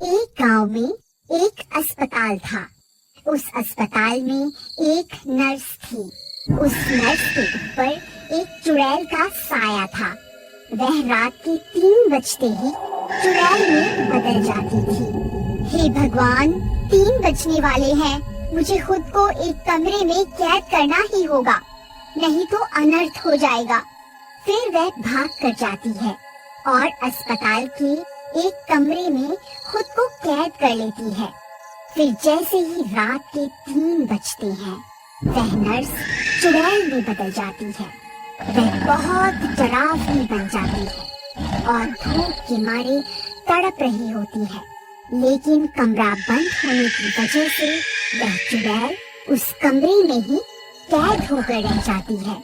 एक गांव में एक अस्पताल था। उस अस्पताल में एक नर्स थी। उस नर्स के ऊपर एक चुड़ैल का साया था। वह रात के 3 बजते ही चुड़ैल में बदल जाती थी। हे भगवान, 3 बजने वाले हैं। मुझे खुद को एक कमरे में कैद करना ही होगा, नहीं तो अनर्थ हो जाएगा। फिर वह भाग कर जाती है और अस्पताल के एक कमरे में खुद को कैद कर लेती है। फिर जैसे ही रात के 3 बजते हैं, वह नर्स चुड़ैल में बदल जाती है। वह बहुत डरावनी बन जाती है और धूप के मारे तड़प रही होती है। लेकिन कमरा बंद होने की वजह से वह चुड़ैल उस कमरे में ही कैद होकर रह जाती है।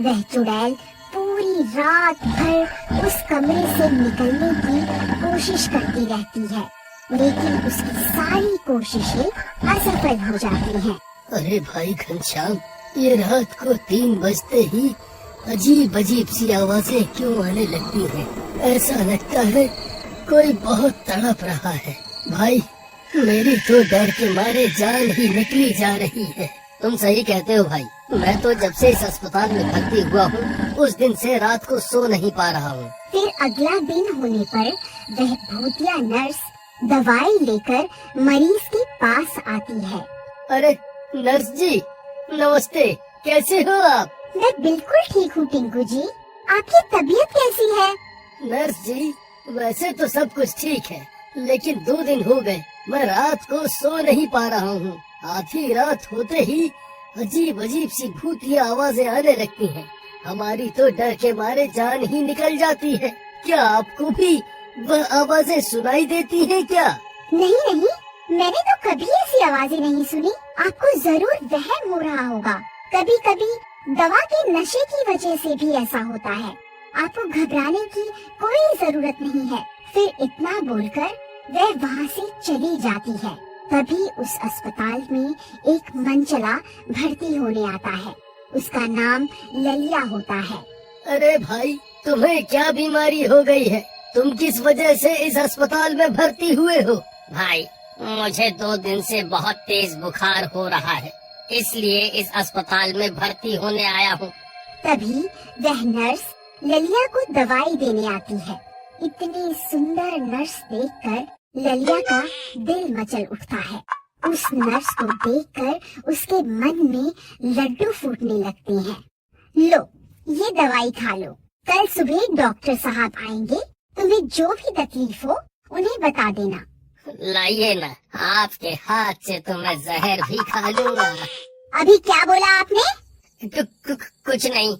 वह चुड़ैल पूरी रात भर उस कमरे से निकलने की कोशिश करती रहती है, लेकिन उसकी सारी कोशिशें असफल हो जाती हैं। अरे भाई घनश्याम, ये रात को 3 बजते ही अजीब अजीब सी आवाजें क्यों आने लगती हैं? ऐसा लगता है कोई बहुत तड़प रहा है। भाई, मेरी तो डर के मारे जान ही निकली जा रही है। तुम सही कहते हो भाई। मैं तो जब से इस अस्पताल में भर्ती हुआ हूँ, उस दिन से रात को सो नहीं पा रहा हूँ। फिर अगला दिन होने पर वह भूतिया नर्स दवाई लेकर मरीज के पास आती है। अरे नर्स जी, नमस्ते, कैसे हो आप? मैं बिल्कुल ठीक हूँ टिंकू जी। आपकी तबीयत कैसी है? नर्स जी, वैसे तो सब कुछ ठीक है, लेकिन 2 दिन हो गए मैं रात को सो नहीं पा रहा हूँ। आधी रात होते ही अजीब अजीब सी भूतिया आवाजें आने लगती हैं। हमारी तो डर के मारे जान ही निकल जाती है। क्या आपको भी वह आवाजें सुनाई देती हैं क्या? नहीं नहीं, मैंने तो कभी ऐसी आवाजें नहीं सुनी। आपको जरूर वहम हो रहा होगा। कभी कभी दवा के नशे की वजह से भी ऐसा होता है। आपको घबराने की कोई जरूरत नहीं है। फिर इतना बोलकर वह वहाँ से चली जाती है। तभी उस अस्पताल में एक मनचला भर्ती होने आता है। उसका नाम ललिया होता है। अरे भाई, तुम्हें क्या बीमारी हो गई है? तुम किस वजह से इस अस्पताल में भर्ती हुए हो? भाई, मुझे 2 दिन से बहुत तेज बुखार हो रहा है, इसलिए इस अस्पताल में भर्ती होने आया हूँ। तभी वह नर्स ललिया को दवाई देने आती है। इतनी सुंदर नर्स देखकर ललिया का दिल मचल उठता है। उस नर्स को देखकर उसके मन में लड्डू फूटने लगते हैं। लो, ये दवाई खा लो। कल सुबह डॉक्टर साहब आएंगे। तुम्हें जो भी तकलीफ हो उन्हें बता देना। लाइए ना, आपके हाथ से तो मैं जहर भी खा लूंगा। अभी क्या बोला आपने? कुछ नहीं,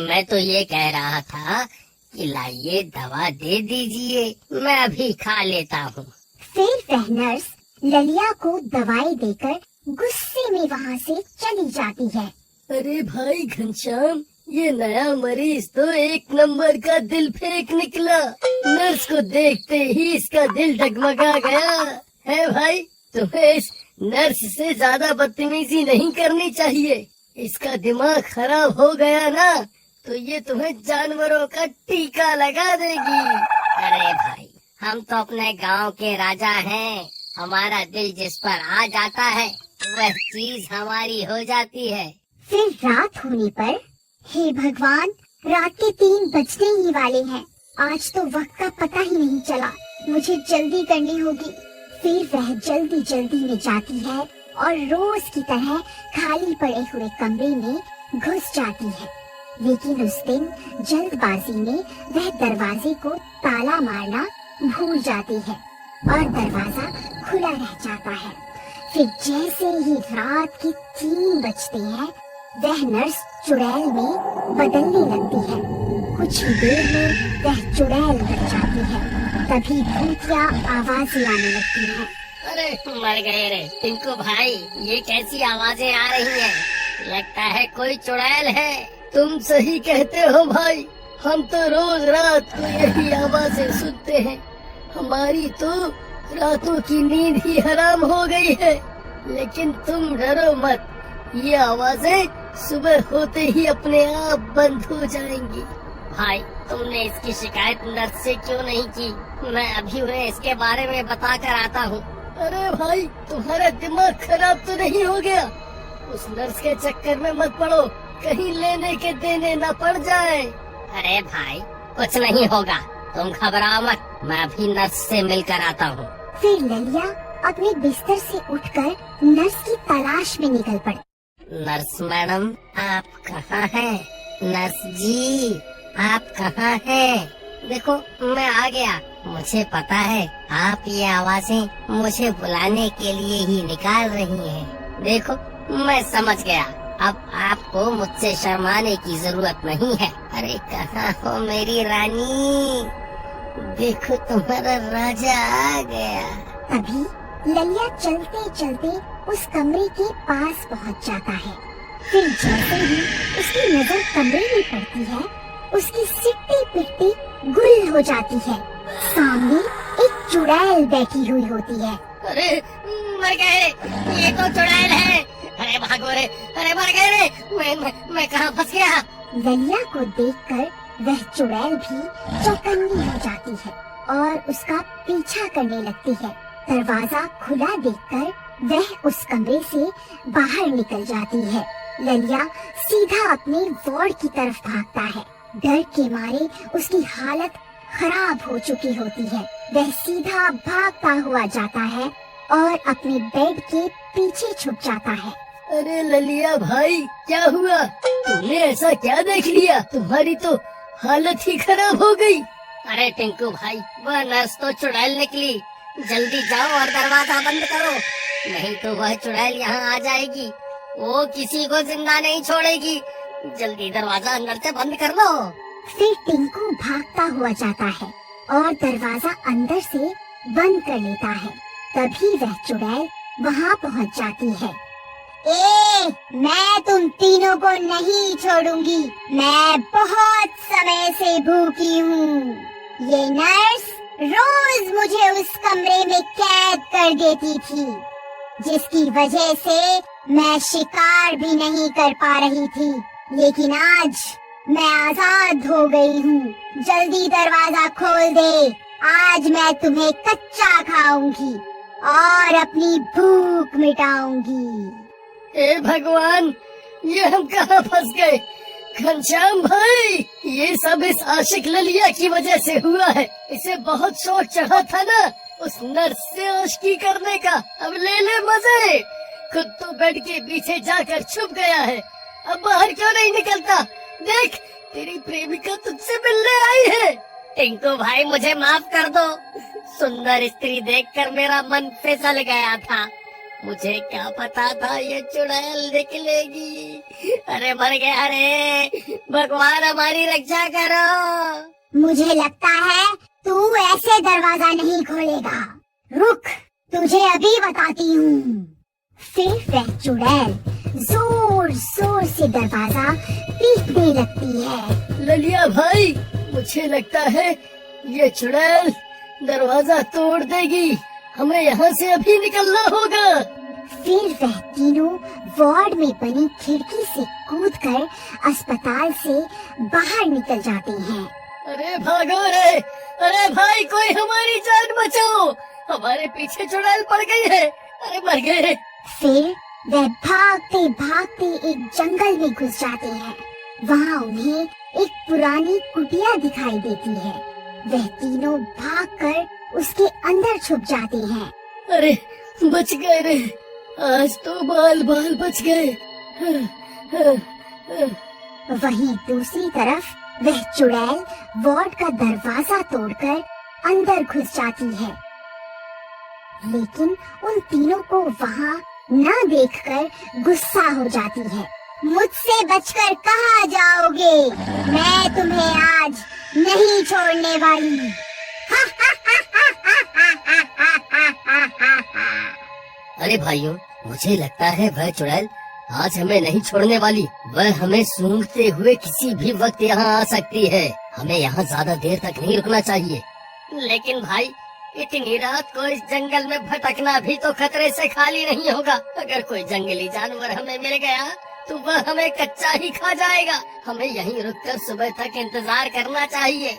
मैं तो ये कह रहा था कि लाइए दवा दे दीजिए, मैं अभी खा लेता हूँ। फिर वह नर्स ललिया को दवाई देकर गुस्से में वहाँ से चली जाती है। अरे भाई घनश्याम, ये नया मरीज तो 1 नंबर का दिल फेंक निकला। नर्स को देखते ही इसका दिल डगमगा गया है। भाई, तुम्हें इस नर्स से ज्यादा बदतमीजी नहीं करनी चाहिए। इसका दिमाग खराब हो गया ना, तो ये तुम्हें जानवरों का टीका लगा देगी। अरे भाई, हम तो अपने गांव के राजा हैं। हमारा दिल जिस पर आ जाता है वह चीज हमारी हो जाती है। फिर रात होने पर, हे भगवान, रात के 3 बजने ही वाले हैं। आज तो वक्त का पता ही नहीं चला। मुझे जल्दी करनी होगी। फिर वह जल्दी जल्दी में जाती है और रोज की तरह खाली पड़े हुए कमरे में घुस जाती है। लेकिन उस दिन जल्दबाजी में वह दरवाजे को ताला मारना भूल जाती है और दरवाजा खुला रह जाता है। फिर जैसे ही रात के 3 बजते हैं, वह नर्स चुड़ैल में बदलने लगती है। कुछ ही देर में वह चुड़ैल बन जाती है। तभी भूतिया आवाजें आने लगती हैं। अरे मर गए रे टिंकू भाई, ये कैसी आवाजें आ रही हैं? लगता है कोई चुड़ैल है। तुम सही कहते हो भाई, हम तो रोज रात को यही आवाजें सुनते हैं। हमारी तो रातों की नींद ही हराम हो गई है। लेकिन तुम डरो मत, ये आवाजें सुबह होते ही अपने आप बंद हो जाएंगी। भाई, तुमने इसकी शिकायत नर्स से क्यों नहीं की? मैं अभी उन्हें इसके बारे में बता कर आता हूँ। अरे भाई, तुम्हारा दिमाग खराब तो नहीं हो गया? उस नर्स के चक्कर में मत पड़ो, कहीं लेने के देने न पड़ जाए। अरे भाई, कुछ नहीं होगा, तुम घबराओ मत, मैं अभी नर्स से मिलकर आता हूँ। फिर ललिया अपने बिस्तर से उठकर नर्स की तलाश में निकल पड़ी। नर्स मैडम, आप कहाँ हैं? नर्स जी, आप कहाँ हैं? देखो, मैं आ गया। मुझे पता है आप ये आवाजें मुझे बुलाने के लिए ही निकाल रही हैं। देखो, मैं समझ गया, अब आपको मुझसे शर्माने की जरूरत नहीं है। अरे कहाँ हो मेरी रानी? देखो, तुम्हारा राजा आ गया। तभी ललिया चलते चलते उस कमरे के पास पहुंच जाता है। फिर जैसे ही उसकी नजर कमरे में पड़ती है, उसकी सिट्टी पिट्टी गुल हो जाती है। सामने एक चुड़ैल बैठी हुई होती है। अरे मर गए, ये तो चुड़ैल है। अरे भागो रे, अरे मर गए रे, मैं कहाँ फंस गया? ललिया को देखकर वह चुड़ैल भी चौकन्नी हो जाती है और उसका पीछा करने लगती है। दरवाजा खुला देखकर वह उस कमरे से बाहर निकल जाती है। ललिया सीधा अपने वार्ड की तरफ भागता है। डर के मारे उसकी हालत खराब हो चुकी होती है। वह सीधा भागता हुआ जाता है और अपने बेड के पीछे छुप जाता है। अरे ललिया भाई, क्या हुआ? तुमने ऐसा क्या देख लिया? तुम्हारी तो हालत ही खराब हो गई। अरे टिंकू भाई, वह नर्स तो चुड़ैल निकली। जल्दी जाओ और दरवाजा बंद करो, नहीं तो वह चुड़ैल यहाँ आ जाएगी। वो किसी को जिंदा नहीं छोड़ेगी। जल्दी दरवाजा अंदर से बंद कर लो। फिर टिंकू भागता हुआ जाता है और दरवाजा अंदर से बंद कर लेता है। तभी वह चुड़ैल वहाँ पहुँच जाती है। मैं तुम तीनों को नहीं छोड़ूंगी। मैं बहुत समय से भूखी हूँ। ये नर्स रोज मुझे उस कमरे में कैद कर देती थी, जिसकी वजह से मैं शिकार भी नहीं कर पा रही थी। लेकिन आज मैं आजाद हो गई हूँ। जल्दी दरवाजा खोल दे, आज मैं तुम्हें कच्चा खाऊंगी और अपनी भूख मिटाऊंगी। हे भगवान, ये हम कहाँ फंस गए? घनश्याम भाई, ये सब इस आशिक ललिया की वजह से हुआ है। इसे बहुत शौक चढ़ा था ना उस नर्स से आशिकी करने का। अब ले ले मजे। खुद तो बेड के पीछे जाकर छुप गया है, अब बाहर क्यों नहीं निकलता? देख, तेरी प्रेमिका तुझसे मिलने आई है। टिंकू भाई, मुझे माफ कर दो। सुंदर स्त्री देखकर मेरा मन फिसल गया था। मुझे क्या पता था ये चुड़ैल निकलेगी। अरे मर गया रे, भगवान हमारी रक्षा करो। मुझे लगता है तू ऐसे दरवाजा नहीं खोलेगा। रुक, तुझे अभी बताती हूँ। फिर वह चुड़ैल जोर जोर से दरवाजा पीटने लगती है। ललिया भाई, मुझे लगता है ये चुड़ैल दरवाजा तोड़ देगी। हमें यहाँ से अभी निकलना होगा। फिर वह तीनों वार्ड में बनी खिड़की से कूदकर अस्पताल से बाहर निकल जाते हैं। अरे भागो रे! अरे भाई, कोई हमारी जान बचाओ! हमारे पीछे चुड़ैल पड़ गई है। अरे मर गए। फिर वह भागते भागते एक जंगल में घुस जाते हैं। वहाँ उन्हें एक पुरानी कुटिया दिखाई देती है। वह तीनों भागकर उसके अंदर छुप जाते हैं। अरे बच गए रे, आज तो बाल बाल बच गए। वहीं दूसरी तरफ वह चुड़ैल वार्ड का दरवाजा तोड़कर अंदर घुस जाती है। लेकिन उन तीनों को वहाँ न देखकर गुस्सा हो जाती है। मुझसे बचकर कहाँ जाओगे? मैं तुम्हें आज नहीं छोड़ने वाली। अरे भाइयों, मुझे लगता है वह चुड़ैल आज हमें नहीं छोड़ने वाली। वह हमें सूंघते हुए किसी भी वक्त यहाँ आ सकती है। हमें यहाँ ज्यादा देर तक नहीं रुकना चाहिए। लेकिन भाई, इतनी रात को इस जंगल में भटकना भी तो खतरे से खाली नहीं होगा। अगर कोई जंगली जानवर हमें मिल गया तो वह हमें कच्चा ही खा जाएगा। हमें यहीं रुककर सुबह तक इंतजार करना चाहिए।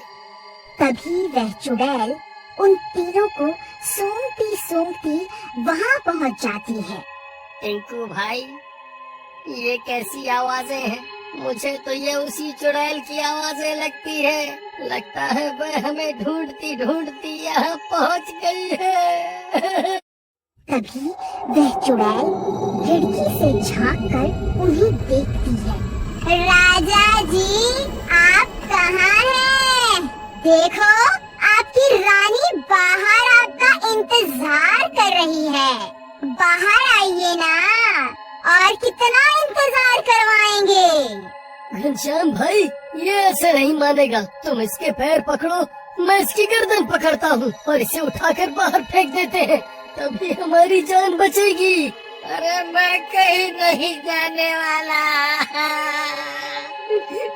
तभी वह चुड़ैल उन तीनों को सूंघती सूंघती वहाँ पहुँच जाती है। टिंकू भाई, ये कैसी आवाजें हैं? मुझे तो ये उसी चुड़ैल की आवाजें लगती है। लगता है वह हमें ढूंढती ढूंढती यहाँ पहुँच गई है। तभी वह चुड़ैल खिड़की से झांककर उन्हें देखती है। राजा जी, आप कहाँ हैं? देखो, आपकी रानी बाहर आपका इंतजार कर रही है। बाहर आइए ना, और कितना इंतजार करवाएंगे? घनश्याम भाई, ये ऐसे नहीं मानेगा। तुम इसके पैर पकड़ो, मैं इसकी गर्दन पकड़ता हूँ और इसे उठाकर बाहर फेंक देते हैं, तभी हमारी जान बचेगी। अरे मैं कहीं नहीं जाने वाला।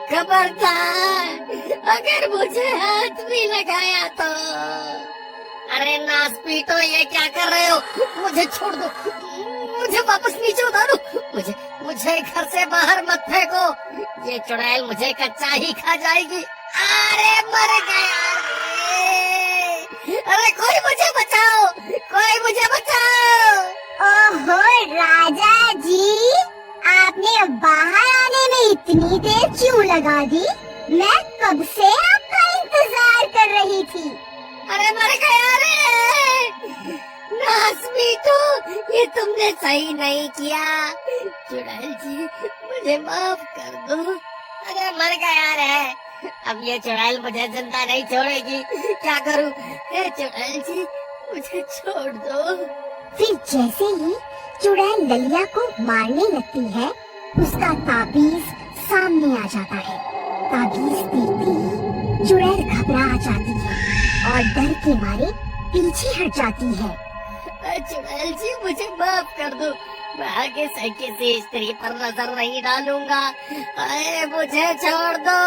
खबरदार, अगर मुझे हाथ भी लगाया तो। अरे नासपीटो, ये क्या कर रहे हो? मुझे छोड़ दो, मुझे वापस नीचे उतारो। मुझे घर से बाहर मत फेंको। ये चुड़ैल मुझे कच्चा ही खा जाएगी। अरे मर गया रे। अरे कोई मुझे बचाओ, कोई मुझे बचाओ। ओहो राजा जी, आपने बाहर आने में इतनी देर क्यों लगा दी? मैं कब से आपका इंतजार कर रही थी। अरे मर गया रे। नासपीटो, ये तुमने सही नहीं किया। चुड़ैल जी, मुझे माफ कर दो। अरे मर गया रे। अब ये चुड़ैल मुझे जिंदा नहीं छोड़ेगी। क्या करूं? हे चुड़ैल जी, मुझे छोड़ दो। फिर जैसे ही चुड़ैल ललिया को मारने लगती है, उसका ताबीज सामने आ जाता है। ताबीज देखते ही चुड़ैल घबरा जाती है और डर के मारे पीछे हट जाती है। चुड़ैल जी, मुझे माफ कर दो। मैं आगे से किसी स्त्री पर नजर नहीं डालूंगा। अरे मुझे छोड़ दो।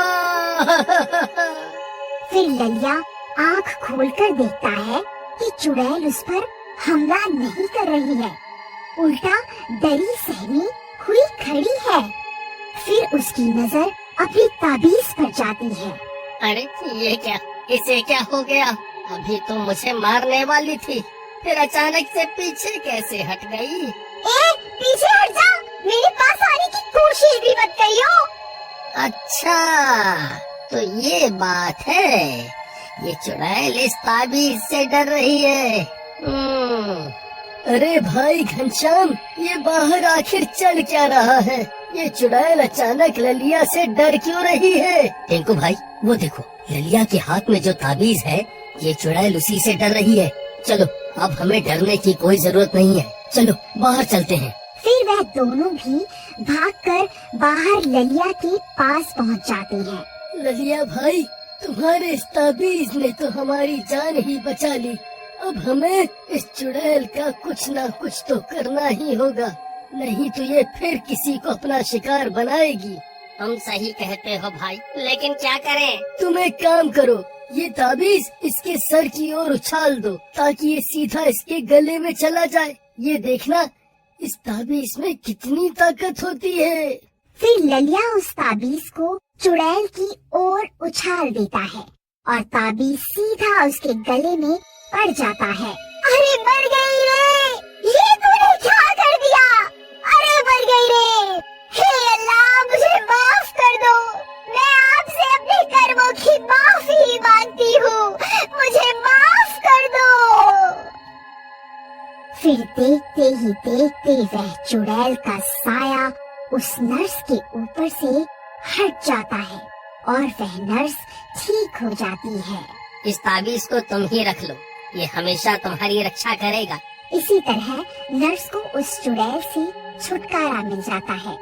फिर ललिया आँख खोलकर देखता है कि चुड़ैल उस पर हमला नहीं कर रही है, उल्टा डरी सहमी हुई खड़ी है। फिर उसकी नजर अपनी ताबीज पर जाती है। अरे ये क्या? इसे क्या हो गया? अभी तो मुझे मारने वाली थी, फिर अचानक से पीछे कैसे हट गई? पीछे हट जा, मेरे पास आने की कोशिश भी मत करियो। अच्छा, तो ये बात है। ये चुड़ैल इस ताबीज से डर रही है। अरे भाई घनश्याम, ये बाहर आखिर चल क्या रहा है? ये चुड़ैल अचानक ललिया से डर क्यों रही है? टिंकू भाई, वो देखो, ललिया के हाथ में जो ताबीज है, ये चुड़ैल उसी से डर रही है। चलो, अब हमें डरने की कोई जरूरत नहीं है। चलो बाहर चलते हैं। फिर वह दोनों भी भागकर बाहर ललिया के पास पहुंच जाते हैं। ललिया भाई, तुम्हारे इस ताबीज ने तो हमारी जान ही बचा ली। अब हमें इस चुड़ैल का कुछ ना कुछ तो करना ही होगा, नहीं तो ये फिर किसी को अपना शिकार बनाएगी। तुम सही कहते हो भाई, लेकिन क्या करें? तुम एक काम करो, ये ताबीज इसके सर की ओर उछाल दो ताकि ये सीधा इसके गले में चला जाए। ये देखना, इस ताबीज में कितनी ताकत होती है। फिर ललिया उस ताबीज को चुड़ैल की ओर उछाल देता है और ताबीज सीधा उसके गले में पड़ जाता है। अरे मर गई रे, ये तूने क्या कर दिया? अरे मर गई रे। हे अल्लाह, मुझे माफ कर दो। मैं आपसे अपने कर्मों की माफी मांगती हूँ, मुझे माफ कर दो। फिर देखते ही देखते वह चुड़ैल का साया उस नर्स के ऊपर से हट जाता है और वह नर्स ठीक हो जाती है। इस ताबीज को तुम ही रख लो, ये हमेशा तुम्हारी रक्षा करेगा। इसी तरह नर्स को उस चुड़ैल से छुटकारा मिल जाता है